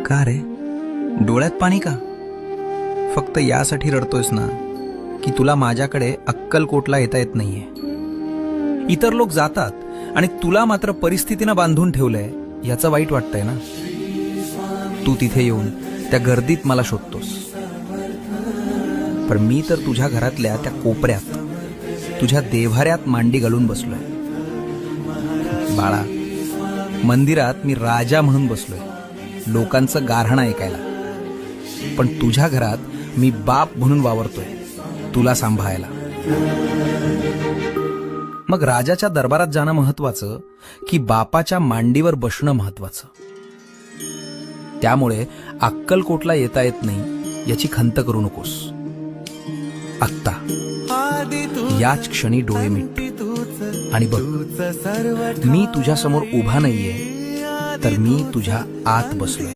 का रे, डोळ्यात पाणी का? फक्त यासाठी रडतोयस ना की तुला माझ्याकडे अक्कलकोटला येता येत नाहीये. इतर लोक जातात आणि तुला मात्र परिस्थितीनं बांधून ठेवलंय याचं वाईट वाटतंय ना. तू तिथे येऊन त्या गर्दीत मला शोधतोस, पण मी तर तुझ्या घरातल्या त्या कोपऱ्यात तुझ्या देव्हाऱ्यात मांडी घालून बसलोय. बाळा, मंदिरात मी राजा म्हणून बसलोय, लोकांचं गाऱ्हाणं ऐकायला, पण तुझ्या घरात मी बाप म्हणून वावरतोय, तुला सांभाळायला. मग राजाच्या दरबारात जाणं महत्वाचं की बापाच्या मांडीवर बसणं महत्वाचं? त्यामुळे अक्कलकोटला येता येत नाही याची खंत करू नकोस. आत्ता याच क्षणी डोळे मिट आणि बघ, मी तुझ्या समोर उभा नाहीये, तर मी तुझ्या आत बसलोय.